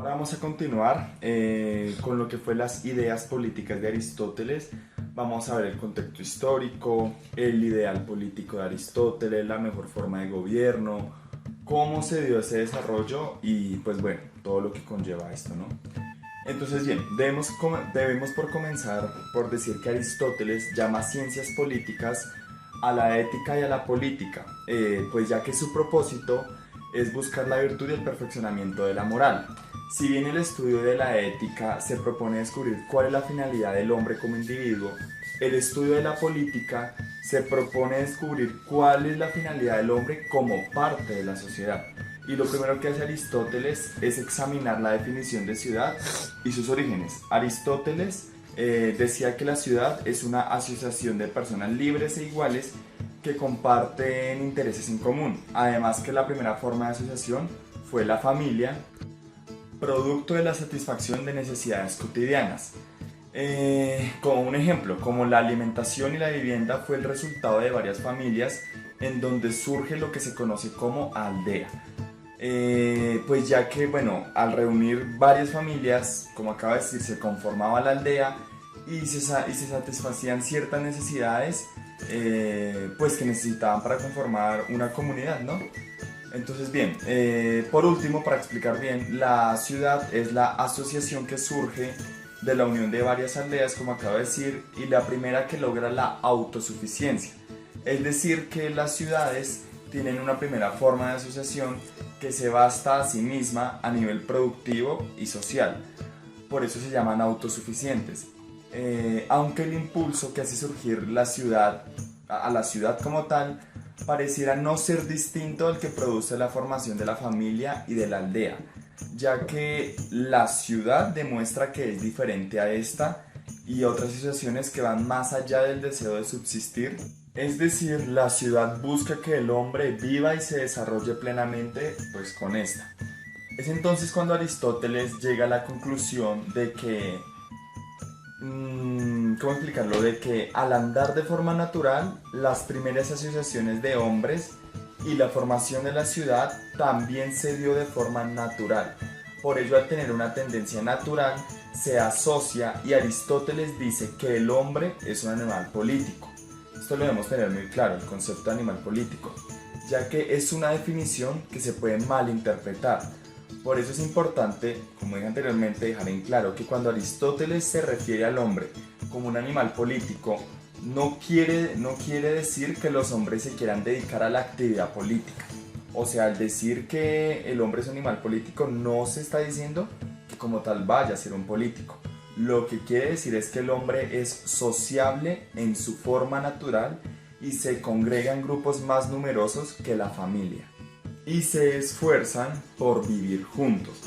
Ahora vamos a continuar con lo que fue las ideas políticas de Aristóteles. Vamos a ver el contexto histórico, el ideal político de Aristóteles, la mejor forma de gobierno, cómo se dio ese desarrollo y pues bueno, todo lo que conlleva esto, ¿no? Entonces bien, debemos por comenzar por decir que Aristóteles llama ciencias políticas a la ética y a la política, pues ya que su propósito es buscar la virtud y el perfeccionamiento de la moral. Si bien el estudio de la ética se propone descubrir cuál es la finalidad del hombre como individuo, el estudio de la política se propone descubrir cuál es la finalidad del hombre como parte de la sociedad. Y lo primero que hace Aristóteles es examinar la definición de ciudad y sus orígenes. Aristóteles decía que la ciudad es una asociación de personas libres e iguales que comparten intereses en común. Además que la primera forma de asociación fue la familia, producto de la satisfacción de necesidades cotidianas. Como un ejemplo, como la alimentación y la vivienda fue el resultado de varias familias en donde surge lo que se conoce como aldea. Pues ya que, bueno, al reunir varias familias, como acaba de decir, se conformaba la aldea y se satisfacían ciertas necesidades pues que necesitaban para conformar una comunidad, ¿no? Entonces, bien, por último, para explicar bien, la ciudad es la asociación que surge de la unión de varias aldeas, como acabo de decir, y la primera que logra la autosuficiencia. Es decir, que las ciudades tienen una primera forma de asociación que se basta a sí misma a nivel productivo y social. Por eso se llaman autosuficientes. Aunque el impulso que hace surgir la ciudad, a la ciudad como tal, pareciera no ser distinto al que produce la formación de la familia y de la aldea, ya que la ciudad demuestra que es diferente a esta y otras situaciones que van más allá del deseo de subsistir. Es decir, la ciudad busca que el hombre viva y se desarrolle plenamente pues con esta. Es entonces cuando Aristóteles llega a la conclusión de que ¿cómo explicarlo? De que al andar de forma natural, las primeras asociaciones de hombres y la formación de la ciudad también se dio de forma natural. Por ello, al tener una tendencia natural, se asocia y Aristóteles dice que el hombre es un animal político. Esto lo debemos tener muy claro, el concepto de animal político, ya que es una definición que se puede malinterpretar. Por eso es importante, como dije anteriormente, dejar en claro que cuando Aristóteles se refiere al hombre como un animal político, no quiere decir que los hombres se quieran dedicar a la actividad política. O sea, al decir que el hombre es un animal político, no se está diciendo que como tal vaya a ser un político. Lo que quiere decir es que el hombre es sociable en su forma natural y se congrega en grupos más numerosos que la familia y se esfuerzan por vivir juntos.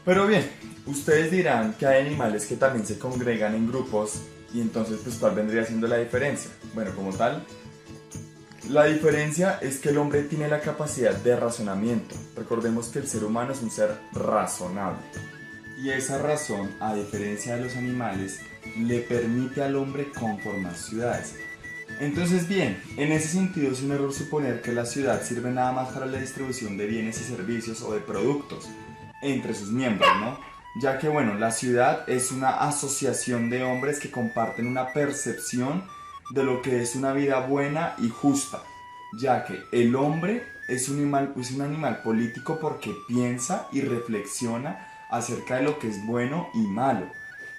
Pero bien, ustedes dirán que hay animales que también se congregan en grupos y entonces pues ¿cuál vendría siendo la diferencia? Bueno, como tal, la diferencia es que el hombre tiene la capacidad de razonamiento. Recordemos que el ser humano es un ser razonable. Y esa razón, a diferencia de los animales, le permite al hombre conformar ciudades. Entonces bien, en ese sentido es un error suponer que la ciudad sirve nada más para la distribución de bienes y servicios o de productos entre sus miembros, ¿no? Ya que bueno, la ciudad es una asociación de hombres que comparten una percepción de lo que es una vida buena y justa, ya que el hombre es un animal político porque piensa y reflexiona acerca de lo que es bueno y malo,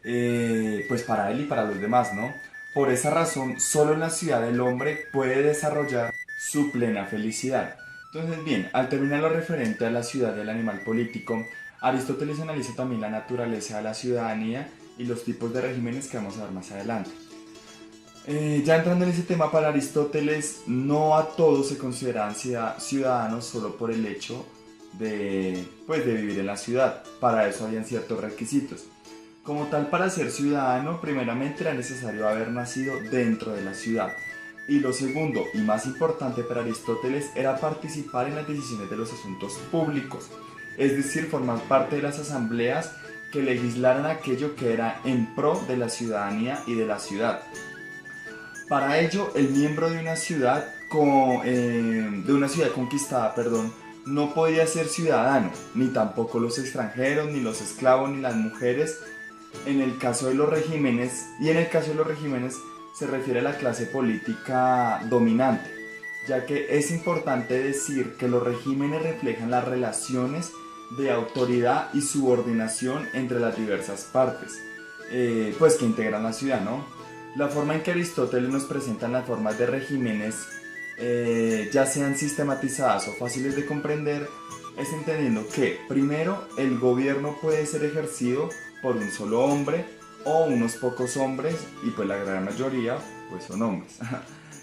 pues para él y para los demás, ¿no? Por esa razón, solo en la ciudad el hombre puede desarrollar su plena felicidad. Entonces, bien, al terminar lo referente a la ciudad y al animal político, Aristóteles analiza también la naturaleza de la ciudadanía y los tipos de regímenes que vamos a ver más adelante. Ya entrando en ese tema, para Aristóteles, no a todos se consideran ciudadanos solo por el hecho de vivir en la ciudad. Para eso habían ciertos requisitos. Como tal, para ser ciudadano, primeramente era necesario haber nacido dentro de la ciudad. Y lo segundo, y más importante para Aristóteles, era participar en las decisiones de los asuntos públicos, es decir, formar parte de las asambleas que legislaran aquello que era en pro de la ciudadanía y de la ciudad. Para ello, el miembro de una ciudad conquistada, no podía ser ciudadano, ni tampoco los extranjeros, ni los esclavos, ni las mujeres. En el caso de los regímenes, y en el caso de los regímenes se refiere a la clase política dominante, ya que es importante decir que los regímenes reflejan las relaciones de autoridad y subordinación entre las diversas partes, pues que integran la ciudad, ¿no? La forma en que Aristóteles nos presenta las formas de regímenes, ya sean sistematizadas o fáciles de comprender, es entendiendo que, primero, el gobierno puede ser ejercido por un solo hombre o unos pocos hombres, y pues la gran mayoría pues son hombres.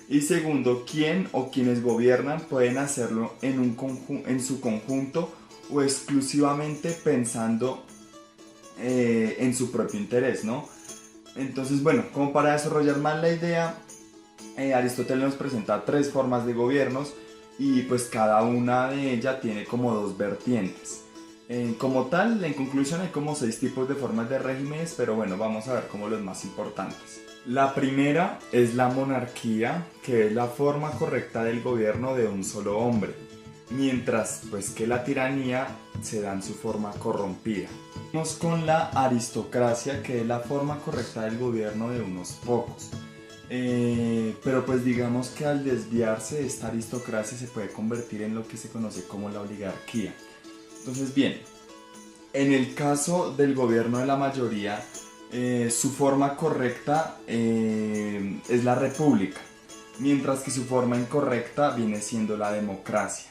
Y segundo, quién o quienes gobiernan pueden hacerlo en su conjunto o exclusivamente pensando en su propio interés, ¿no? Entonces, bueno, como para desarrollar más la idea, Aristóteles nos presenta tres formas de gobiernos y pues cada una de ellas tiene como dos vertientes. Como tal, en conclusión, hay como 6 tipos de formas de regímenes, pero bueno, vamos a ver como los más importantes. La primera es la monarquía, que es la forma correcta del gobierno de un solo hombre, mientras pues que la tiranía se da en su forma corrompida. Vamos con la aristocracia, que es la forma correcta del gobierno de unos pocos. Pero pues digamos que al desviarse de esta aristocracia se puede convertir en lo que se conoce como la oligarquía. Entonces bien, en el caso del gobierno de la mayoría, su forma correcta es la república, mientras que su forma incorrecta viene siendo la democracia.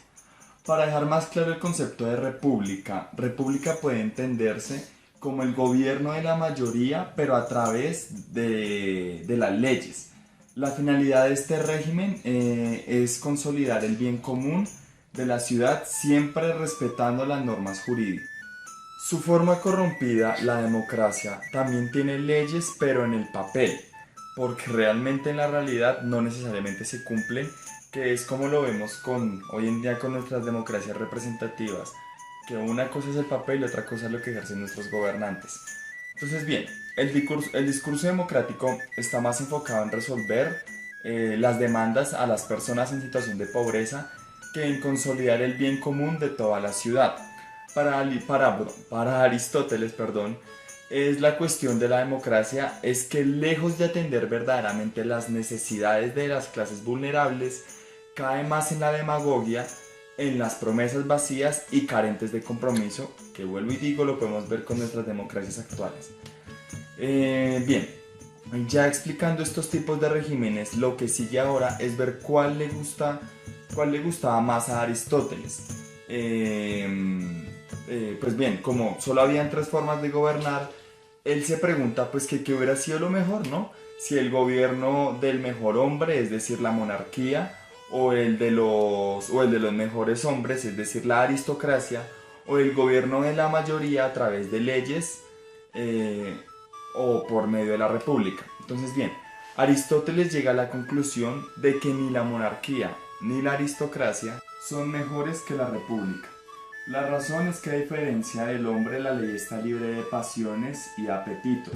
Para dejar más claro el concepto de república, república puede entenderse como el gobierno de la mayoría, pero a través de las leyes. La finalidad de este régimen es consolidar el bien común de la ciudad, siempre respetando las normas jurídicas. Su forma corrompida, la democracia, también tiene leyes, pero en el papel, porque realmente en la realidad no necesariamente se cumplen, que es como lo vemos hoy en día con nuestras democracias representativas, que una cosa es el papel y otra cosa es lo que ejercen nuestros gobernantes. Entonces bien, el discurso democrático está más enfocado en resolver las demandas a las personas en situación de pobreza que en consolidar el bien común de toda la ciudad. Para Aristóteles, es la cuestión de la democracia es que lejos de atender verdaderamente las necesidades de las clases vulnerables, cae más en la demagogia, en las promesas vacías y carentes de compromiso, que vuelvo y digo, lo podemos ver con nuestras democracias actuales. Bien, ya explicando estos tipos de regímenes, lo que sigue ahora es ver cuál le gustaba más a Aristóteles. Pues bien, como solo habían 3 formas de gobernar, él se pregunta pues que qué hubiera sido lo mejor, ¿no? Si el gobierno del mejor hombre, es decir, la monarquía, o el de los mejores hombres, es decir, la aristocracia, o el gobierno de la mayoría a través de leyes, o por medio de la república. Entonces bien, Aristóteles llega a la conclusión de que ni la monarquía ni la aristocracia son mejores que la república. La razón es que a diferencia del hombre, la ley está libre de pasiones y apetitos,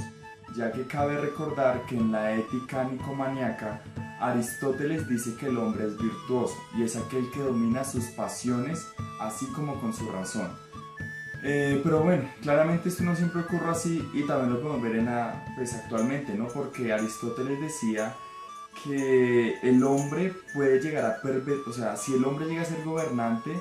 ya que cabe recordar que en la Ética nicomaníaca, Aristóteles dice que el hombre es virtuoso y es aquel que domina sus pasiones, así como con su razón. Pero bueno, claramente esto no siempre ocurre así y también lo podemos ver pues actualmente, ¿no? Porque Aristóteles decía que el hombre puede llegar a o sea, si el hombre llega a ser gobernante,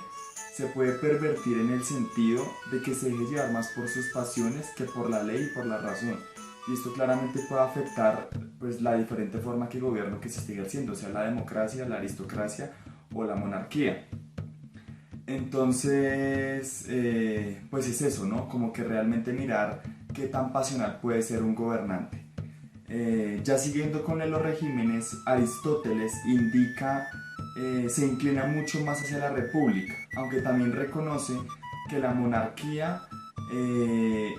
se puede pervertir en el sentido de que se deje llevar más por sus pasiones que por la ley y por la razón. Y esto claramente puede afectar pues, la diferente forma que gobierno que se esté ejerciendo, sea la democracia, la aristocracia o la monarquía. Entonces, pues es eso, ¿no? Como que realmente mirar qué tan pasional puede ser un gobernante. Ya siguiendo con los regímenes, Aristóteles se inclina mucho más hacia la república, aunque también reconoce que la monarquía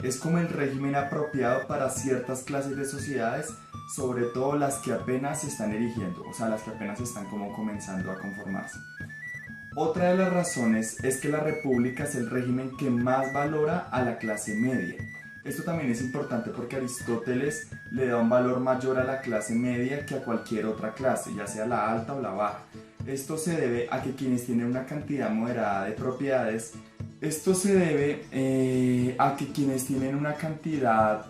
es como el régimen apropiado para ciertas clases de sociedades, sobre todo las que apenas se están erigiendo, o sea, las que apenas están como comenzando a conformarse. Otra de las razones es que la república es el régimen que más valora a la clase media. Esto también es importante porque Aristóteles le da un valor mayor a la clase media que a cualquier otra clase, ya sea la alta o la baja. Esto se debe a que quienes tienen una cantidad moderada de propiedades, esto se debe a que quienes tienen una cantidad,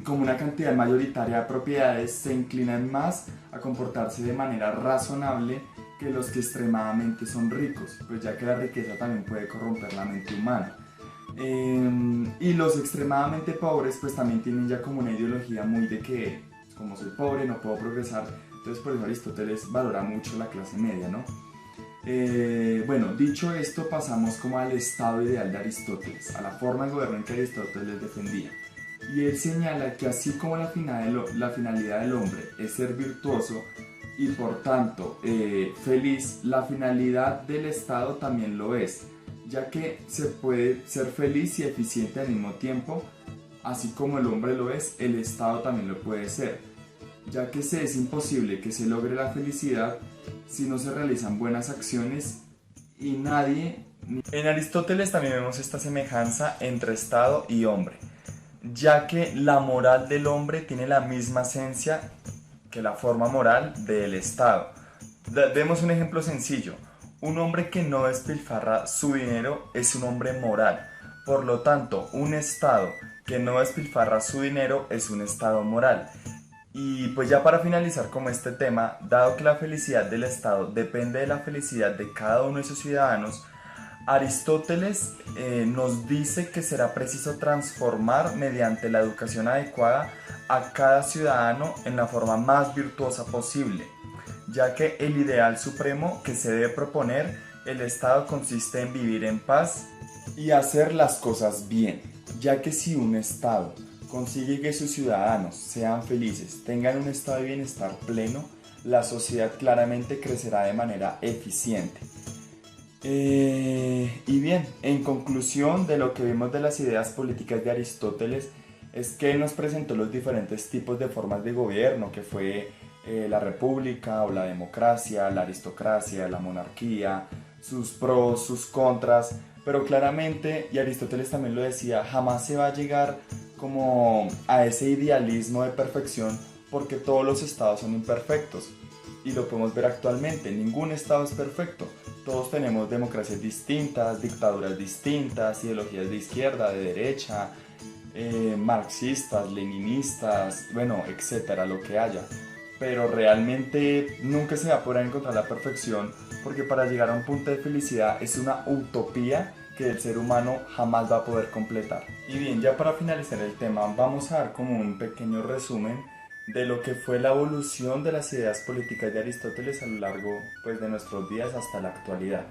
como una cantidad mayoritaria de propiedades, se inclinan más a comportarse de manera razonable que los que extremadamente son ricos, pues ya que la riqueza también puede corromper la mente humana. Y los extremadamente pobres pues también tienen ya como una ideología muy de que como soy pobre no puedo progresar, entonces por eso Aristóteles valora mucho la clase media, ¿no? Bueno, dicho esto, pasamos como al estado ideal de Aristóteles, a la forma de gobierno que Aristóteles defendía. Y él señala que así como la finalidad del hombre es ser virtuoso y por tanto feliz, la finalidad del Estado también lo es, ya que se puede ser feliz y eficiente al mismo tiempo, así como el hombre lo es, el Estado también lo puede ser, ya que es imposible que se logre la felicidad si no se realizan buenas acciones y nadie... En Aristóteles también vemos esta semejanza entre Estado y hombre, ya que la moral del hombre tiene la misma esencia que la forma moral del Estado. Demos un ejemplo sencillo. Un hombre que no despilfarra su dinero es un hombre moral. Por lo tanto, un Estado que no despilfarra su dinero es un Estado moral. Y pues ya para finalizar como este tema, dado que la felicidad del Estado depende de la felicidad de cada uno de sus ciudadanos, Aristóteles nos dice que será preciso transformar mediante la educación adecuada a cada ciudadano en la forma más virtuosa posible, ya que el ideal supremo que se debe proponer el Estado consiste en vivir en paz y hacer las cosas bien, ya que si un Estado consigue que sus ciudadanos sean felices, tengan un estado de bienestar pleno, la sociedad claramente crecerá de manera eficiente. Y bien, en conclusión de lo que vimos de las ideas políticas de Aristóteles, es que él nos presentó los diferentes tipos de formas de gobierno, que fue la república o la democracia, la aristocracia, la monarquía, sus pros, sus contras, pero claramente, y Aristóteles también lo decía, jamás se va a llegar como a ese idealismo de perfección porque todos los estados son imperfectos. Y lo podemos ver actualmente, ningún estado es perfecto. Todos tenemos democracias distintas, dictaduras distintas, ideologías de izquierda, de derecha, marxistas, leninistas, bueno, etcétera, lo que haya. Pero realmente nunca se va a poder encontrar la perfección porque para llegar a un punto de felicidad es una utopía que el ser humano jamás va a poder completar. Y bien, ya para finalizar el tema, vamos a dar como un pequeño resumen de lo que fue la evolución de las ideas políticas de Aristóteles a lo largo pues, de nuestros días hasta la actualidad.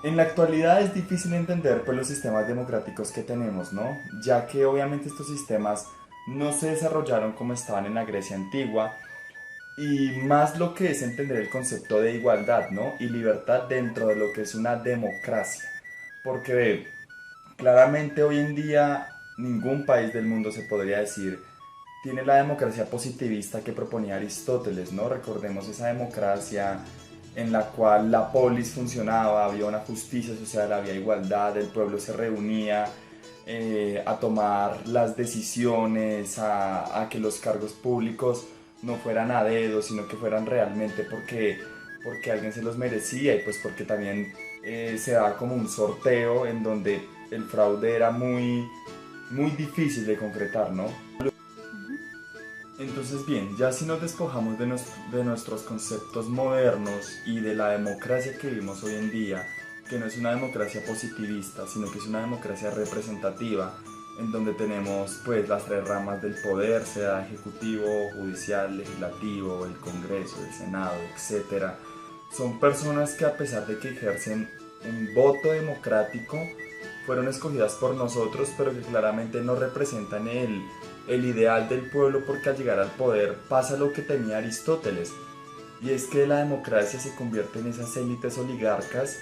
En la actualidad es difícil entender pues, los sistemas democráticos que tenemos, ¿no? Ya que obviamente estos sistemas no se desarrollaron como estaban en la Grecia antigua y más lo que es entender el concepto de igualdad, ¿no? Y libertad dentro de lo que es una democracia. Porque claramente hoy en día ningún país del mundo se podría decir tiene la democracia positivista que proponía Aristóteles, ¿no? Recordemos esa democracia en la cual la polis funcionaba, había una justicia social, había igualdad, el pueblo se reunía a tomar las decisiones, a que los cargos públicos no fueran a dedo, sino que fueran realmente porque alguien se los merecía y pues porque también se daba como un sorteo en donde el fraude era muy, muy difícil de concretar, ¿no? Entonces bien, ya si nos despojamos de nuestros conceptos modernos y de la democracia que vivimos hoy en día, que no es una democracia positivista, sino que es una democracia representativa, en donde tenemos pues las tres ramas del poder, sea ejecutivo, judicial, legislativo, el Congreso, el Senado, etc. Son personas que a pesar de que ejercen un voto democrático, fueron escogidas por nosotros, pero que claramente no representan el ideal del pueblo porque al llegar al poder pasa lo que temía Aristóteles, y es que la democracia se convierte en esas élites oligarcas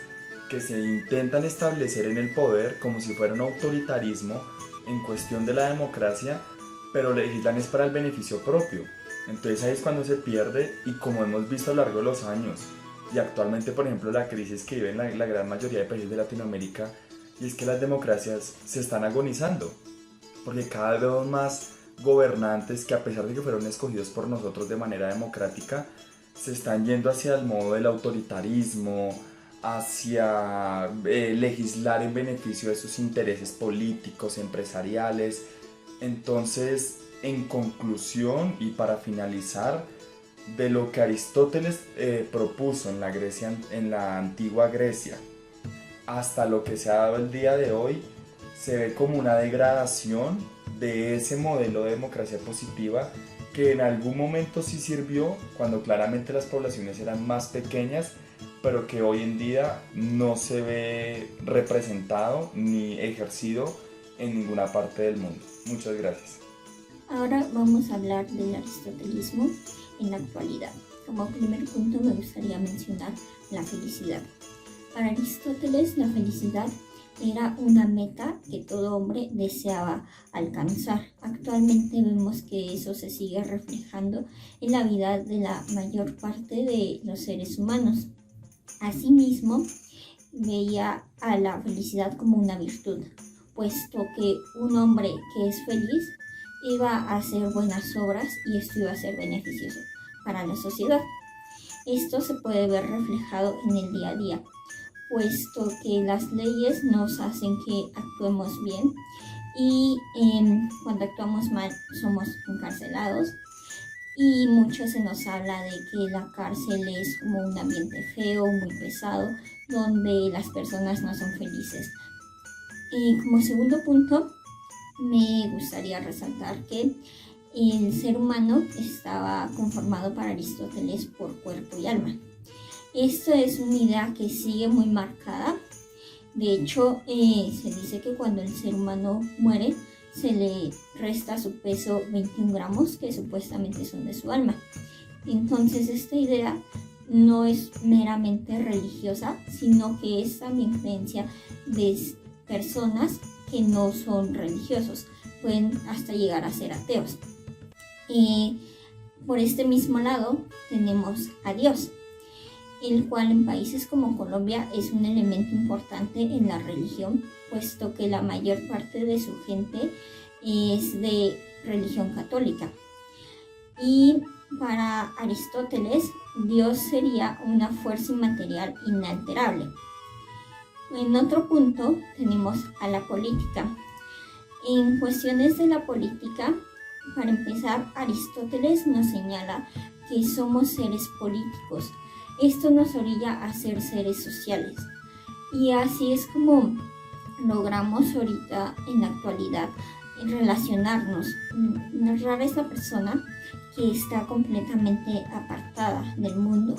que se intentan establecer en el poder como si fuera un autoritarismo en cuestión de la democracia, pero legislan es para el beneficio propio. Entonces ahí es cuando se pierde y como hemos visto a lo largo de los años y actualmente por ejemplo la crisis que vive en la gran mayoría de países de Latinoamérica, y es que las democracias se están agonizando porque cada vez vemos más gobernantes que a pesar de que fueron escogidos por nosotros de manera democrática, se están yendo hacia el modo del autoritarismo, hacia legislar en beneficio de sus intereses políticos, empresariales. Entonces, en conclusión y para finalizar, de lo que Aristóteles propuso en la Grecia, en la antigua Grecia, hasta lo que se ha dado el día de hoy, se ve como una degradación de ese modelo de democracia positiva que en algún momento sí sirvió cuando claramente las poblaciones eran más pequeñas, pero que hoy en día no se ve representado ni ejercido en ninguna parte del mundo. Muchas gracias. Ahora vamos a hablar del aristotelismo en la actualidad. Como primer punto me gustaría mencionar la felicidad. Para Aristóteles la felicidad era una meta que todo hombre deseaba alcanzar. Actualmente vemos que eso se sigue reflejando en la vida de la mayor parte de los seres humanos. Asimismo, veía a la felicidad como una virtud, puesto que un hombre que es feliz iba a hacer buenas obras y esto iba a ser beneficioso para la sociedad. Esto se puede ver reflejado en el día a día, puesto que las leyes nos hacen que actuemos bien y cuando actuamos mal somos encarcelados, y mucho se nos habla de que la cárcel es como un ambiente feo, muy pesado, donde las personas no son felices. Y como segundo punto, me gustaría resaltar que el ser humano estaba conformado para Aristóteles por cuerpo y alma. Esto es una idea que sigue muy marcada. De hecho, se dice que cuando el ser humano muere, se le resta su peso 21 gramos, que supuestamente son de su alma. Entonces, esta idea no es meramente religiosa, sino que es también creencia de personas que no son religiosos, pueden hasta llegar a ser ateos. Por este mismo lado tenemos a Dios, el cual en países como Colombia es un elemento importante en la religión, puesto que la mayor parte de su gente es de religión católica. Y para Aristóteles, Dios sería una fuerza inmaterial inalterable. En otro punto tenemos a la política. En cuestiones de la política, para empezar, Aristóteles nos señala que somos seres políticos. Esto nos orilla a ser seres sociales. Y así es como logramos ahorita en la actualidad relacionarnos. Rara es la persona que está completamente apartada del mundo.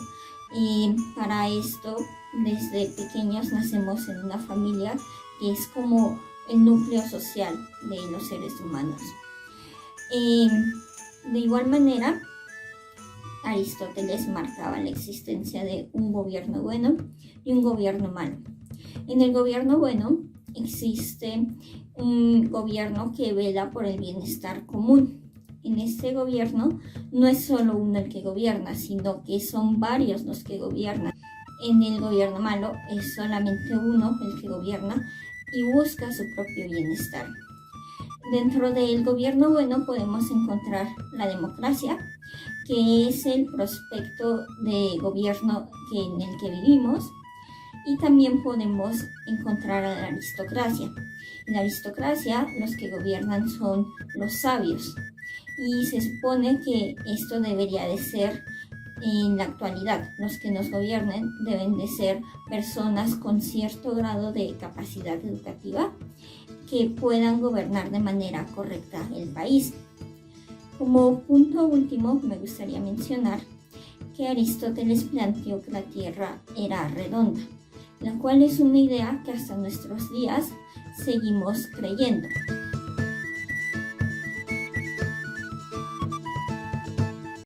Y para esto, desde pequeños nacemos en una familia que es como el núcleo social de los seres humanos. De igual manera, Aristóteles marcaba la existencia de un gobierno bueno y un gobierno malo. En el gobierno bueno existe un gobierno que vela por el bienestar común. En este gobierno no es solo uno el que gobierna, sino que son varios los que gobiernan. En el gobierno malo es solamente uno el que gobierna y busca su propio bienestar. Dentro del gobierno bueno podemos encontrar la democracia, que es el prospecto de gobierno en el que vivimos, y también podemos encontrar a la aristocracia. En la aristocracia los que gobiernan son los sabios, y se supone que esto debería de ser en la actualidad. Los que nos gobiernen deben de ser personas con cierto grado de capacidad educativa que puedan gobernar de manera correcta el país. Como punto último, me gustaría mencionar que Aristóteles planteó que la Tierra era redonda, la cual es una idea que hasta nuestros días seguimos creyendo.